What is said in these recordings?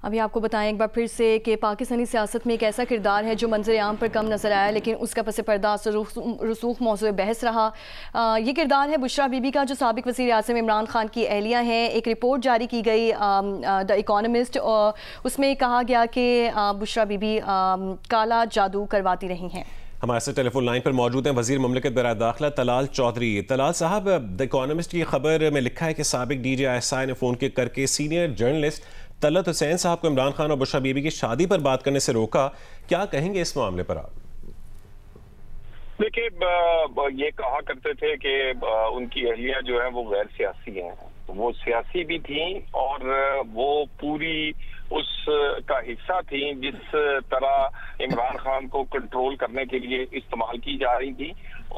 ابھی آپ کو بتائیں ایک بار پھر سے کہ پاکستانی سیاست میں ایک ایسا کردار ہے جو منظر عام پر کم نظر آیا لیکن اس کا پس پردہ رسوخ موضوع بحث رہا۔ یہ کردار ہے بشریٰ بی بی کا جو سابق وزیر اعظم عمران خان کی اہلیہ ہیں۔ ایک رپورٹ جاری کی گئی دا اکانومسٹ، اس میں کہا گیا کہ بشریٰ بی بی کالا جادو کرواتی رہی ہیں۔ ہمارے سے ٹیلی فون لائن پر موجود ہیں وزیر مملکت برائے داخلہ طلال چودھری۔ طلال صاحب، دا اکانومسٹ کی خبر میں لکھا ہے کہ سابق D G I S I نے فون کر کے سینئر جرنلسٹ طلعت حسین صاحب کو عمران خان اور بشریٰ بی بی کی شادی پر بات کرنے سے روکا۔ کیا کہیں گے اس معاملے پر آپ؟ دیکھیے، یہ کہا کرتے تھے کہ ان کی اہلیہ جو ہے وہ غیر سیاسی ہیں، وہ سیاسی بھی تھیں اور وہ پوری اس کا حصہ تھیں جس طرح عمران خان کو کنٹرول کرنے کے لیے استعمال کی جا رہی تھی،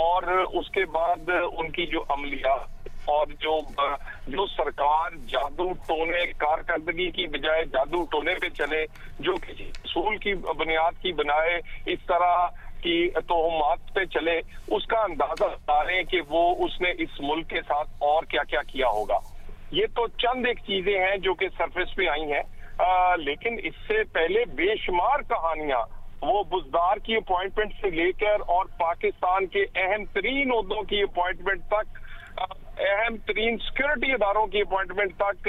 اور اس کے بعد ان کی جو عملیات اور جو سرکار جادو ٹونے کارکردگی کی بجائے جادو ٹونے پہ چلے، جو کسی اصول کی بنیاد کی بنائے اس طرح کی توہمات پہ چلے، اس کا اندازہ بتا رہے ہیں کہ وہ اس نے اس ملک کے ساتھ اور کیا کیا کیا ہوگا۔ یہ تو چند ایک چیزیں ہیں جو کہ سرفیس پہ آئی ہیں، لیکن اس سے پہلے بے شمار کہانیاں وہ بزدار کی اپوائنٹمنٹ سے لے کر اور پاکستان کے اہم ترین عہدوں کی اپوائنٹمنٹ تک، اہم ترین سیکورٹی اداروں کی اپوائنٹمنٹ تک،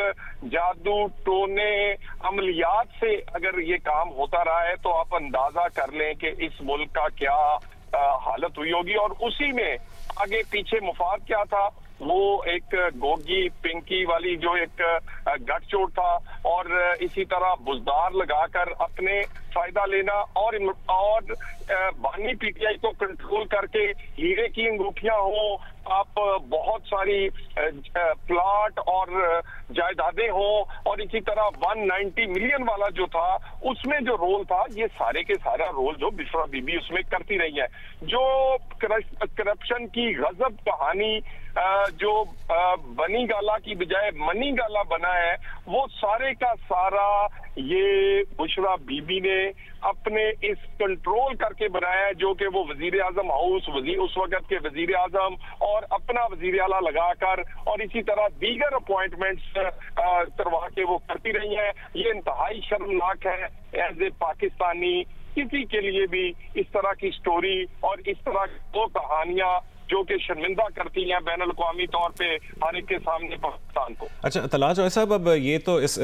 جادو ٹونے عملیات سے اگر یہ کام ہوتا رہا ہے تو آپ اندازہ کر لیں کہ اس ملک کا کیا حالت ہوئی ہوگی۔ اور اسی میں آگے پیچھے مفاد کیا تھا، وہ ایک گوگی پنکی والی جو ایک گٹھ چوڑ تھا، اور اسی طرح بزدار لگا کر اپنے فائدہ لینا اور بانی پی ٹی آئی کو کنٹرول کر کے ہیرے کی انگوٹھیاں ہوں، آپ بہت ساری پلاٹ اور جائیدادیں ہوں، اور اسی طرح 190 ملین والا جو تھا اس میں جو رول تھا، یہ سارے کے سارا رول جو بشریٰ بی بی اس میں کرتی رہی ہے۔ جو کرپشن کی غضب کہانی جو بنی گالا کی بجائے منی گالا بنا ہے، وہ سارے کا سارا یہ بشریٰ بی بی نے اپنے اس کنٹرول کر کے بنایا ہے، جو کہ وہ وزیر اعظم ہاؤس، اس وقت کے وزیر اعظم اور اپنا وزیر اعلیٰ لگا کر اور اسی طرح دیگر اپوائنٹمنٹس کروا کے وہ کرتی رہی ہیں۔ یہ انتہائی شرمناک ہے ایز اے پاکستانی، کسی کے لیے بھی اس طرح کی سٹوری اور اس طرح کی وہ کہانیاں جو کہ شرمندہ کرتی ہیں بین الاقوامی طور پہ ہر ایک کے سامنے پاکستان کو۔ اچھا طلال چودھری صاحب، اب یہ تو اس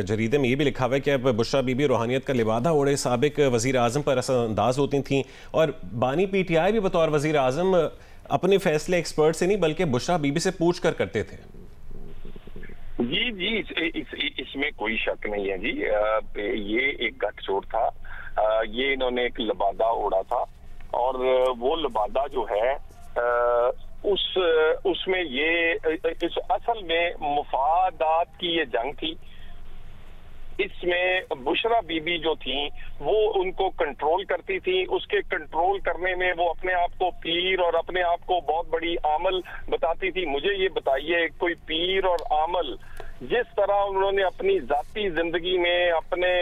جریدے میں یہ بھی لکھا ہوا ہے کہ اب بشریٰ بی بی روحانیت کا لبادہ اوڑھے سابق وزیر اعظم پر اثر انداز ہوتی تھیں، اور بانی پی ٹی آئی بھی بطور وزیر اعظم اپنے فیصلے ایکسپرٹ سے نہیں بلکہ بشریٰ بی بی سے پوچھ کر کرتے تھے۔ جی اس میں کوئی شک نہیں ہے جی، یہ ایک گٹھ چوڑ تھا، یہ انہوں نے ایک لبادہ اوڑھا تھا، اور وہ لبادہ جو ہے اس میں یہ اصل میں مفادات کی یہ جنگ تھی۔ اس میں بشریٰ بی بی جو تھیں وہ ان کو کنٹرول کرتی تھی، اس کے کنٹرول کرنے میں وہ اپنے آپ کو پیر اور اپنے آپ کو بہت بڑی عامل بتاتی تھی۔ مجھے یہ بتائیے، کوئی پیر اور عامل جس طرح انہوں نے اپنی ذاتی زندگی میں اپنے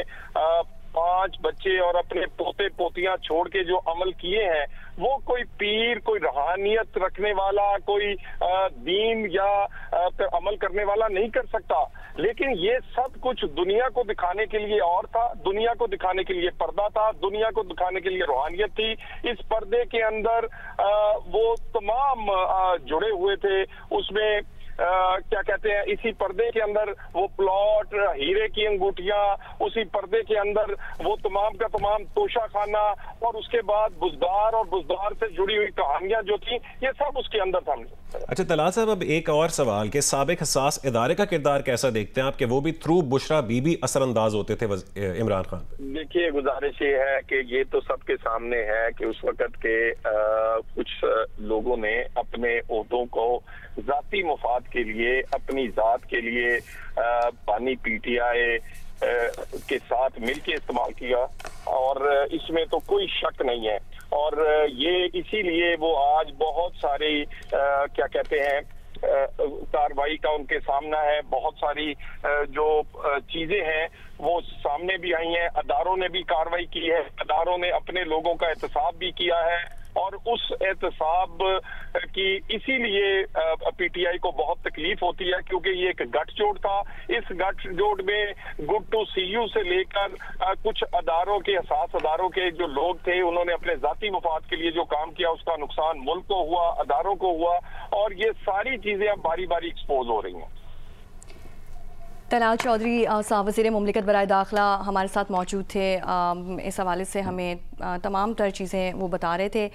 5 بچے اور اپنے پوتے پوتیاں چھوڑ کے جو عمل کیے ہیں، وہ کوئی پیر، کوئی روحانیت رکھنے والا، کوئی دین یا عمل کرنے والا نہیں کر سکتا۔ لیکن یہ سب کچھ دنیا کو دکھانے کے لیے اور تھا، دنیا کو دکھانے کے لیے پردہ تھا، دنیا کو دکھانے کے لیے روحانیت تھی۔ اس پردے کے اندر وہ تمام جڑے ہوئے تھے، اس میں کیا کہتے ہیں، اسی پردے کے اندر وہ پلاٹ، ہیرے کی انگوٹھیاں، اسی پردے کے اندر وہ تمام کا تمام توشہ خانہ، اور اس کے بعد بزدار اور بزدار سے جڑی ہوئی کہانیاں جو تھیں، یہ سب اس کے اندر تھا۔ اچھا طلال صاحب، اب ایک اور سوال کہ سابق حساس ادارے کا کردار کیسا دیکھتے ہیں آپ کہ وہ بھی تھرو بشریٰ بی بی اثر انداز ہوتے تھے عمران خان؟ دیکھیے، گزارش یہ ہے کہ یہ تو سب کے سامنے ہے کہ اس وقت کے کچھ لوگوں نے اپنے عہدوں کو ذاتی مفاد کے لیے، اپنی ذات کے لیے بانی پی ٹی آئی کے ساتھ مل کے استعمال کیا، اور اس میں تو کوئی شک نہیں ہے۔ اور یہ اسی لیے وہ آج بہت ساری کیا کہتے ہیں کاروائی کا ان کے سامنا ہے، بہت ساری جو چیزیں ہیں وہ سامنے بھی آئی ہیں، اداروں نے بھی کاروائی کی ہے، اداروں نے اپنے لوگوں کا احتساب بھی کیا ہے، اور اس احتساب کی اسی لیے پی ٹی آئی کو بہت تکلیف ہوتی ہے، کیونکہ یہ ایک گٹھ جوڑ تھا۔ اس گٹھ جوڑ میں گڈ ٹو سی یو سے لے کر کچھ اداروں کے، حساس اداروں کے جو لوگ تھے، انہوں نے اپنے ذاتی مفاد کے لیے جو کام کیا اس کا نقصان ملک کو ہوا، اداروں کو ہوا، اور یہ ساری چیزیں اب باری باری ایکسپوز ہو رہی ہیں۔ طلال چودھری صاحب وزیر مملکت برائے داخلہ ہمارے ساتھ موجود تھے، اس حوالے سے ہمیں تمام تر چیزیں وہ بتا رہے تھے۔